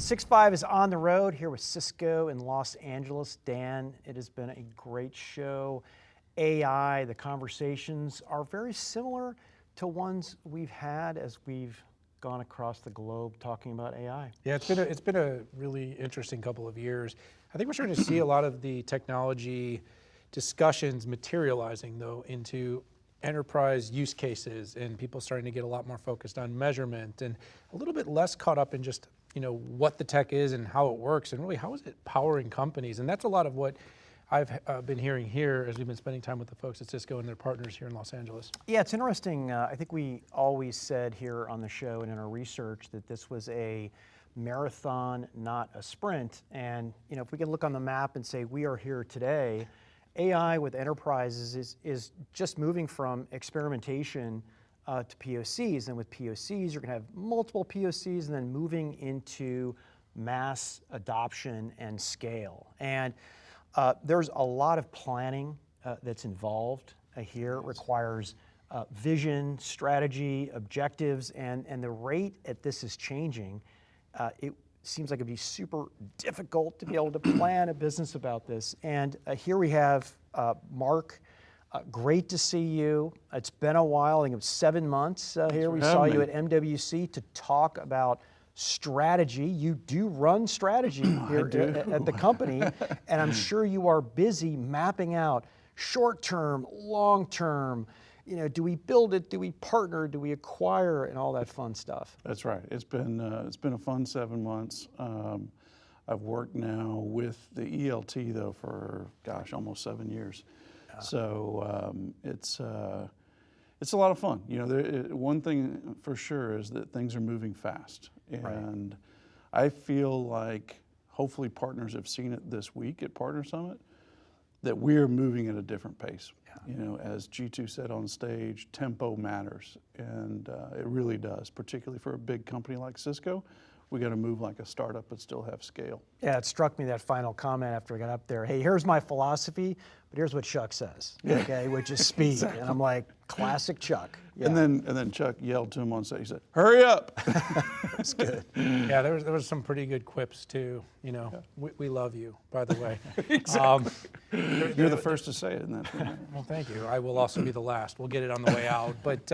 6.5 is on the road here with Cisco in Los Angeles. Dan, it has been a great show. AI, the conversations are very similar to ones we've had as we've gone across the globe talking about AI. Yeah, it's been a really interesting couple of years. I think we're starting to see a lot of the technology discussions materializing though into enterprise use cases, and people starting to get a lot more focused on measurement and a little bit less caught up in just what the tech is and how it works and really how is it powering companies. And that's a lot of what I've been hearing here as we've been spending time with the folks at Cisco and their partners here in Los Angeles. Yeah, it's interesting. I think we always said here on the show and in our research that this was a marathon, not a sprint. And if we can look on the map and say we are here today, AI with enterprises is just moving from experimentation to POCs. And with POCs, you're going to have multiple POCs and then moving into mass adoption and scale. And there's a lot of planning that's involved here. It requires vision, strategy, objectives, and the rate at this is changing. It seems like it'd be super difficult to be able to plan a business about this. And here we have Mark. Great to see you. It's been a while. I think it was 7 months here. We saw you at MWC to talk about strategy. You do run strategy here at the company, and I'm sure you are busy mapping out short-term, long-term, do we build it, do we partner, do we acquire, and all that fun stuff. That's right. It's been a fun 7 months. I've worked now with the ELT though for almost 7 years. So it's a lot of fun. One thing for sure is that things are moving fast, and I feel like hopefully partners have seen it this week at Partner Summit that we're moving at a different pace. As G2 said on stage, tempo matters, and it really does, particularly for a big company like Cisco. We got to move like a startup but still have scale. Yeah, it struck me, that final comment after I got up there. Hey, here's my philosophy, but here's what Chuck says. Okay, which is speed. Exactly. And I'm like, classic Chuck. Yeah. And then Chuck yelled to him on stage. He said, "Hurry up!" That's good. Yeah, there was some pretty good quips too. We love you, by the way. Exactly. You're the first to say it, and that's well, thank you. I will also be the last. We'll get it on the way out. But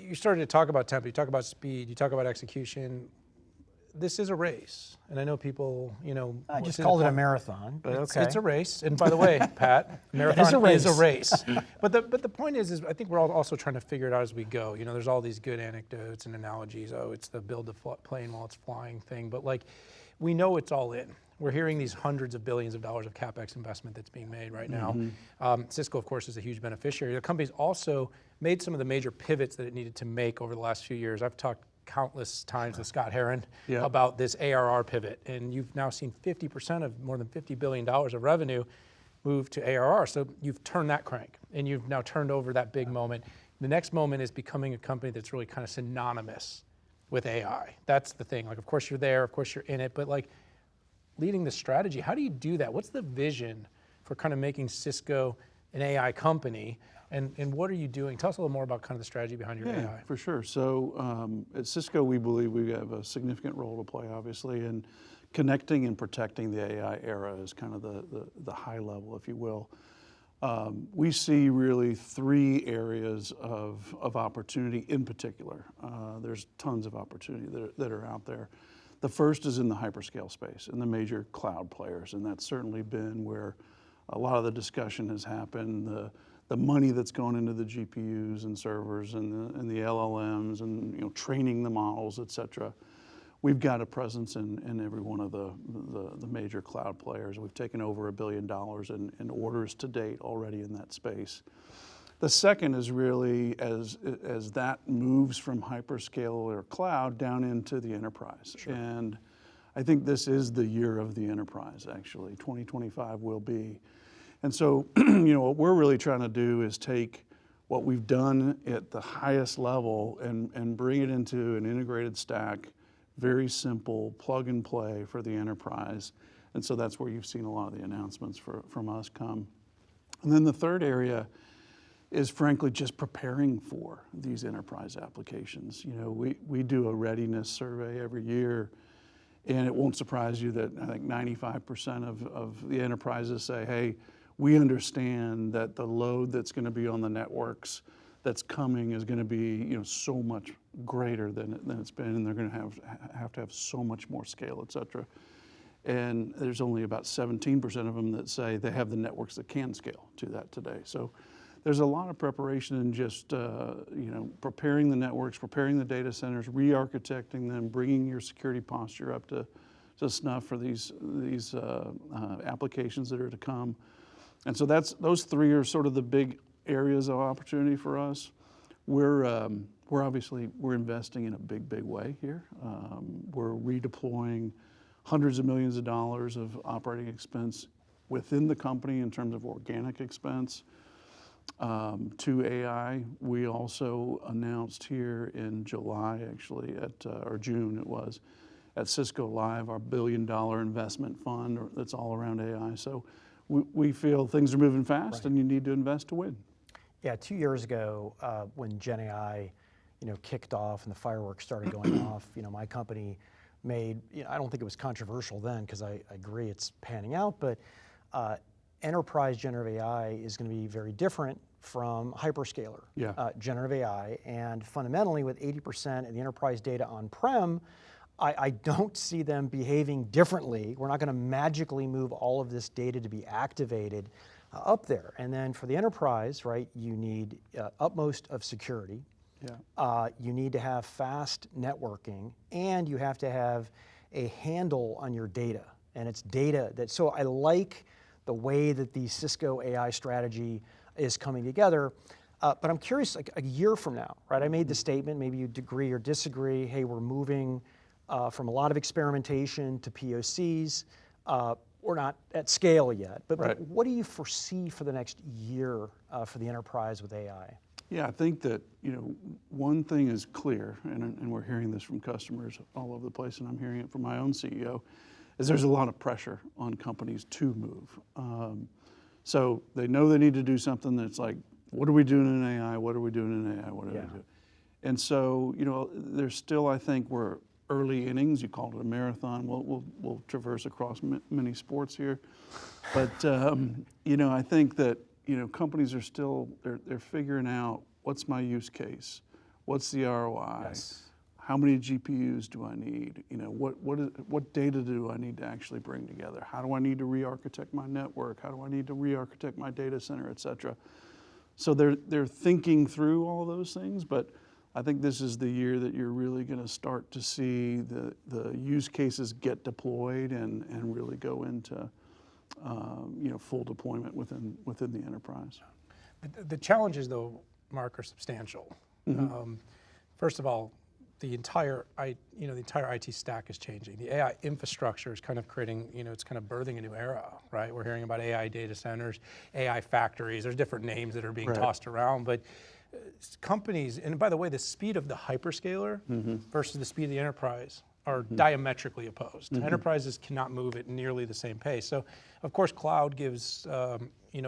you started to talk about tempo, you talk about speed, you talk about execution. This is a race, and I know people, I just called it a marathon, but okay. It's a race, and by the way, Pat, marathon is a race. But the point is I think we're all also trying to figure it out as we go. There's all these good anecdotes and analogies. Oh, it's the build the plane while it's flying thing. But we know it's all in. We're hearing these hundreds of billions of dollars of CapEx investment that's being made right now. Mm-hmm. Cisco, of course, is a huge beneficiary. The company's also made some of the major pivots that it needed to make over the last few years. I've talked countless times with Scott Heron about this ARR pivot, and you've now seen 50% of more than $50 billion of revenue move to ARR. So you've turned that crank, and you've now turned over that big moment. The next moment is becoming a company that's really kind of synonymous with AI. That's the thing. Of course you're there, of course you're in it, but leading the strategy, how do you do that? What's the vision for kind of making Cisco an AI company? And what are you doing? Tell us a little more about kind of the strategy behind your AI. For sure. So at Cisco, we believe we have a significant role to play, obviously, in connecting and protecting the AI era is kind of the high level, if you will. We see really 3 areas of opportunity in particular. There's tons of opportunity that are out there. The first is in the hyperscale space and the major cloud players, and that's certainly been where a lot of the discussion has happened. The money that's gone into the GPUs and servers and the LLMs and training the models, et cetera. We've got a presence in every one of the major cloud players. We've taken over $1 billion in orders to date already in that space. The second is really as that moves from hyperscale or cloud down into the enterprise. Sure. And I think this is the year of the enterprise, actually. 2025 will be. And so, what we're really trying to do is take what we've done at the highest level and bring it into an integrated stack, very simple, plug and play for the enterprise. And so that's where you've seen a lot of the announcements from us come. And then the third area is frankly just preparing for these enterprise applications. We do a readiness survey every year, And it won't surprise you that I think 95% of the enterprises say, hey, we understand that the load that's going to be on the networks that's coming is going to be so much greater than it's been, and they're going to have so much more scale, et cetera. And there's only about 17% of them that say they have the networks that can scale to that today. So there's a lot of preparation in just preparing the networks, preparing the data centers, re-architecting them, bringing your security posture up to snuff for these applications that are to come. And so those three are sort of the big areas of opportunity for us. We're obviously investing in a big way here. We're redeploying hundreds of millions of dollars of operating expense within the company in terms of organic expense to AI. We also announced here in July, actually, or June it was, at Cisco Live, our $1 billion investment fund that's all around AI. So we feel things are moving fast, and you need to invest to win. Yeah, 2 years ago, when Gen AI, kicked off and the fireworks started going off, my company made, I don't think it was controversial then, because I agree it's panning out, but enterprise generative AI is going to be very different from hyperscaler generative AI. And fundamentally, with 80% of the enterprise data on-prem, I don't see them behaving differently. We're not going to magically move all of this data to be activated up there. And then for the enterprise, right, you need utmost of security. You need to have fast networking, and you have to have a handle on your data. And it's data so I like the way that the Cisco AI strategy is coming together. But I'm curious, like a year from now, right? I made the statement, maybe you agree or disagree, hey, we're moving from a lot of experimentation to POCs. We're not at scale yet, but what do you foresee for the next year for the enterprise with AI? Yeah, I think that one thing is clear, and we're hearing this from customers all over the place, and I'm hearing it from my own CEO, is there's a lot of pressure on companies to move. So they know they need to do something that's like, what are we doing in AI? What are we doing in AI? What are we doing? And so there's still, I think, we're early innings. You called it a marathon. We'll traverse across many sports here, but I think that companies are still they're figuring out what's my use case, what's the ROI, how many GPUs do I need, what data do I need to actually bring together, how do I need to re-architect my network, how do I need to re-architect my data center, et cetera. So they're thinking through all those things, but I think this is the year that you're really going to start to see the use cases get deployed and really go into full deployment within the enterprise. The challenges, though, Mark, are substantial. First of all, the entire IT stack is changing. The AI infrastructure is kind of creating, it's kind of birthing a new era, right? We're hearing about AI data centers, AI factories. There's different names that are being tossed around, but companies, and by the way, the speed of the hyperscaler versus the speed of the enterprise are diametrically opposed. Enterprises cannot move at nearly the same pace. So, of course, cloud gives a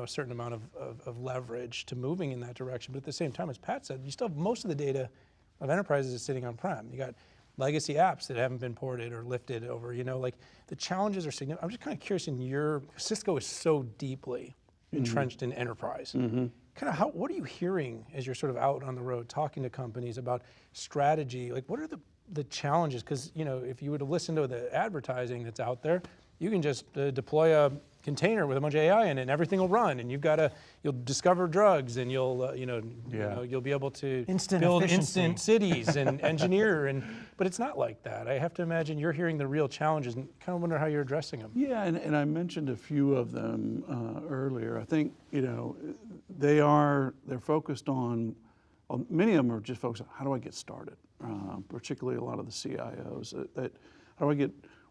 certain amount of leverage to moving in that direction. But at the same time, as Pat said, you still have most of the data of enterprises is sitting on-prem. You got legacy apps that haven't been ported or lifted over. Like the challenges are significant. I'm just kind of curious. Cisco is so deeply entrenched in enterprise. Kind of what are you hearing as you're sort of out on the road talking to companies about strategy? Like, what are the challenges? Because if you were to listen to the advertising that's out there, you can just deploy a container with a bunch of AI in it, and everything will run. And you'll discover drugs, and you'll be able to build instant cities and engineer. But it's not like that. I have to imagine you're hearing the real challenges, and kind of wonder how you're addressing them. Yeah, and I mentioned a few of them earlier. I think they're focused on. Many of them are just focused on how do I get started. Particularly a lot of the CIOs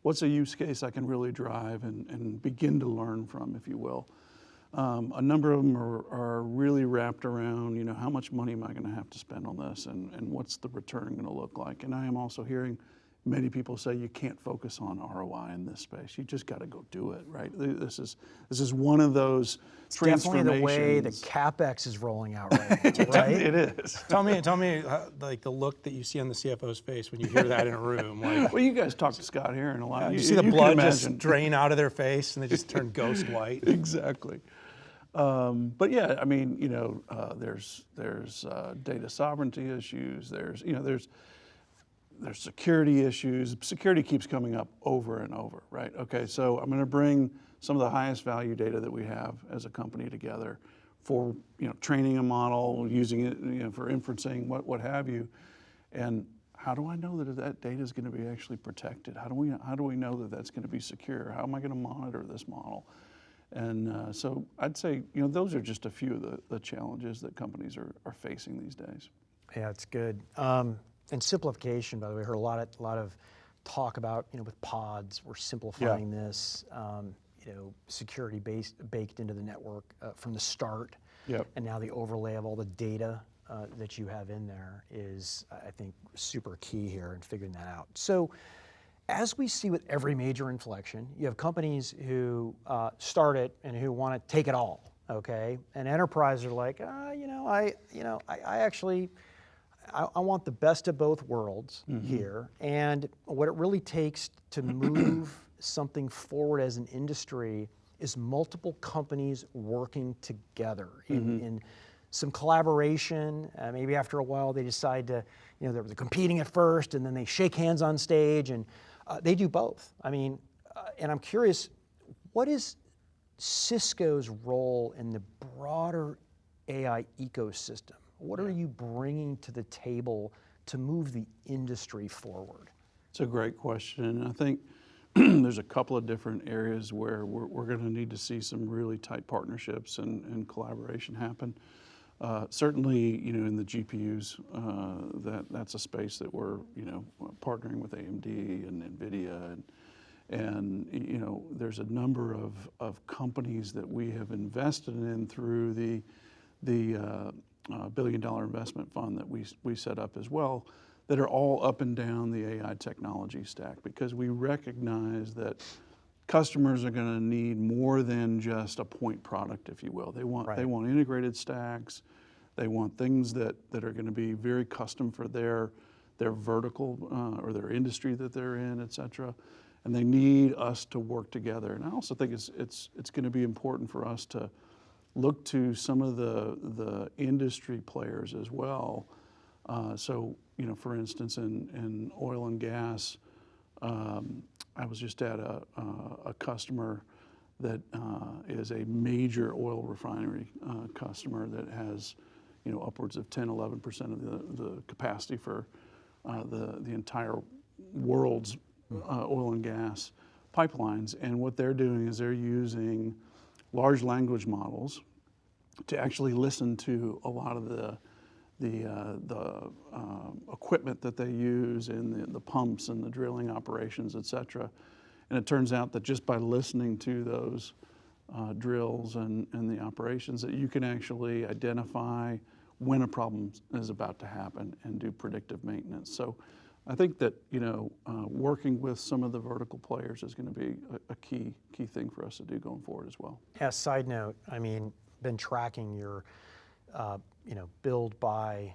what's a use case I can really drive and begin to learn from, if you will. A number of them are really wrapped around, how much money am I going to have to spend on this, and what's the return going to look like? And I am also hearing many people say you can't focus on ROI in this space. You just got to go do it, right? This is one of those Definitely the way the transformations. CapEx is rolling out right now, right? It is. Tell me, like the look that you see on the CFO's face when you hear that in a room. Like, Well, you guys talk to Scott here and a lot. you see the can blood imagine. just drain out of their face and they just turn ghost white. Exactly. But yeah, I mean, there's data sovereignty issues. There's security issues. Security keeps coming up over and over, right? Okay, so I'm going to bring some of the highest value data that we have as a company together for training a model, using it for inferencing, what have you, and how do I know that that data is going to be actually protected? How do we know that that's going to be secure? How am I going to monitor this model? And so I'd say those are just a few of the challenges that companies are facing these days. Yeah, it's good. And simplification, by the way, I heard a lot of talk about, with pods, we're simplifying this, security baked into the network from the start. Yep. And now the overlay of all the data that you have in there is, I think, super key here in figuring that out. So as we see with every major inflection, you have companies who start it and who want to take it all, okay? And enterprises are like, I want the best of both worlds here. And what it really takes to move something forward as an industry is multiple companies working together in some collaboration. Maybe after a while they decide to, they're competing at first and then they shake hands on stage, and they do both. I mean, and I'm curious, what is Cisco's role in the broader AI ecosystem? What are you bringing to the table to move the industry forward? It's a great question, and I think there's a couple of different areas where we're going to need to see some really tight partnerships and collaboration happen. Certainly, in the GPUs, that's a space that we're, partnering with AMD and NVIDIA, and there's a number of companies that we have invested in through the $1 billion investment fund that we set up as well, that are all up and down the AI technology stack, because we recognize that customers are going to need more than just a point product, if you will. They want integrated stacks. They want things that are going to be very custom for their vertical or their industry that they're in, et cetera. And they need us to work together. And I also think it's going to be important for us to look to some of the industry players as well. So, for instance, in oil and gas, I was just at a customer that is a major oil refinery customer that has, upwards of 10, 11% of the capacity for the entire world's oil and gas pipelines. And what they're doing is they're using large language models to actually listen to a lot of the equipment that they use in the pumps and the drilling operations, et cetera. And it turns out that just by listening to those drills and the operations, that you can actually identify when a problem is about to happen and do predictive maintenance. So I think that working with some of the vertical players is going to be a key thing for us to do going forward as well. Yeah, side note, been tracking your build, buy,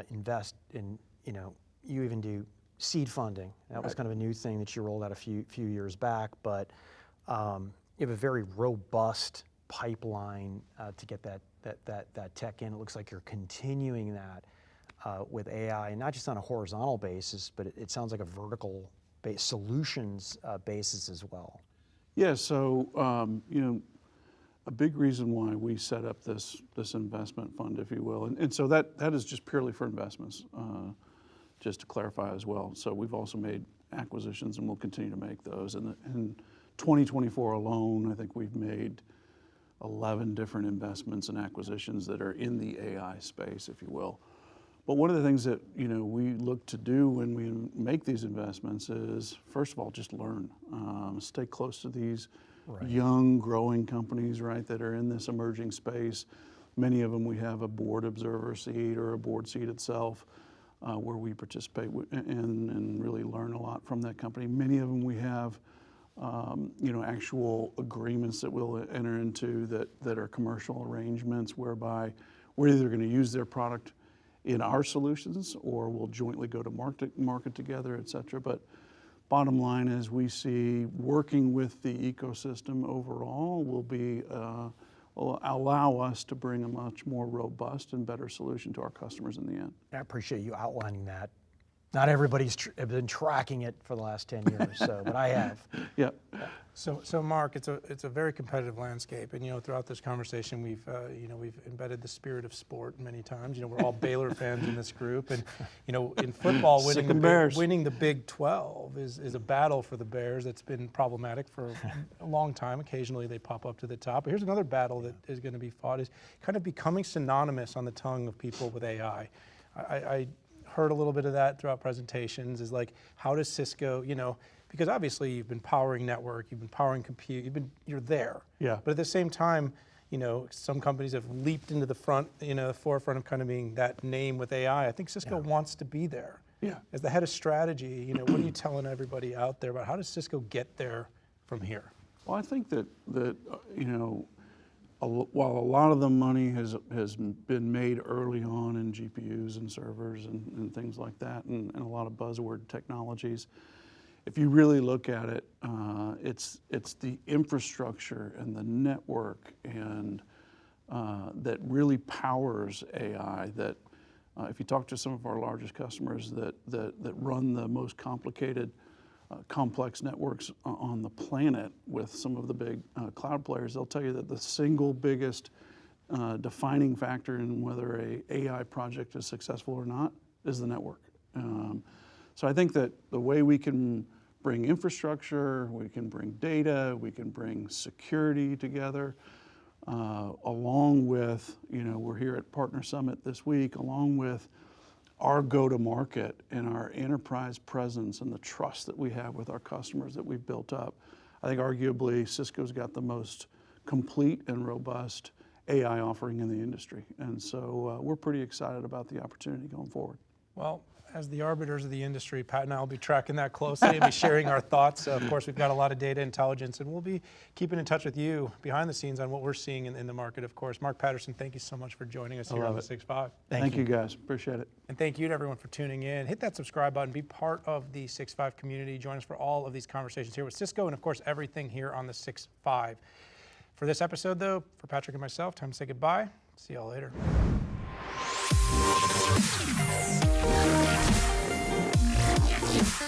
invest in, you even do seed funding. That was kind of a new thing that you rolled out a few years back, but you have a very robust pipeline to get that tech in. It looks like you're continuing that with AI, and not just on a horizontal basis, but it sounds like a vertical solutions basis as well. Yeah, so a big reason why we set up this investment fund, if you will, and so that is just purely for investments, just to clarify as well. So we've also made acquisitions, and we'll continue to make those. And in 2024 alone, I think we've made 11 different investments and acquisitions that are in the AI space, if you will. But one of the things that we look to do when we make these investments is, first of all, just learn, stay close to these young, growing companies, right, that are in this emerging space. Many of them we have a board observer seat or a board seat itself. where we participate and really learn a lot from that company. Many of them we have actual agreements that we'll enter into that are commercial arrangements whereby we're either going to use their product in our solutions or we'll jointly go to market together, et cetera. But bottom line is we see working with the ecosystem overall will allow us to bring a much more robust and better solution to our customers in the end. I appreciate you outlining that. Not everybody's been tracking it for the last 10 years, but I have. Yep. So Mark, it's a very competitive landscape, and throughout this conversation, we've embedded the spirit of sport many times. We're all Baylor fans in this group, and in football, winning the Big 12 is a battle for the Bears that's been problematic for a long time. Occasionally, they pop up to the top. But here's another battle that is going to be fought: is kind of becoming synonymous on the tongue of people with AI. I heard a little bit of that throughout presentations. Is like, how does Cisco, because obviously you've been powering network, you've been powering compute, you're there. Yeah. But at the same time, some companies have leaped into the forefront of kind of being that name with AI. I think Cisco wants to be there. Yeah. As the head of strategy, what are you telling everybody out there about how does Cisco get there from here? Well, I think that while a lot of the money has been made early on in GPUs and servers and things like that, and a lot of buzzword technologies, if you really look at it, it's the infrastructure and the network and that really powers AI. That if you talk to some of our largest customers that run the most complicated, complex networks on the planet with some of the big cloud players, they'll tell you that the single biggest defining factor in whether an AI project is successful or not is the network. So I think that the way we can bring infrastructure, we can bring data, we can bring security together, along with, we're here at Partner Summit this week, along with our go-to-market and our enterprise presence and the trust that we have with our customers that we've built up. I think arguably Cisco's got the most complete and robust AI offering in the industry. And so we're pretty excited about the opportunity going forward. Well, as the arbiters of the industry, Pat and I will be tracking that closely and be sharing our thoughts. Of course, we've got a lot of data intelligence, and we'll be keeping in touch with you behind the scenes on what we're seeing in the market, of course. Mark Patterson, thank you so much for joining us here on the 6.5. Thank you guys. Appreciate it. And thank you to everyone for tuning in. Hit that subscribe button. Be part of the 6.5 community. Join us for all of these conversations here with Cisco and, of course, everything here on the 6.5. For this episode, though, for Patrick and myself, time to say goodbye. See y'all later. We'll be right back.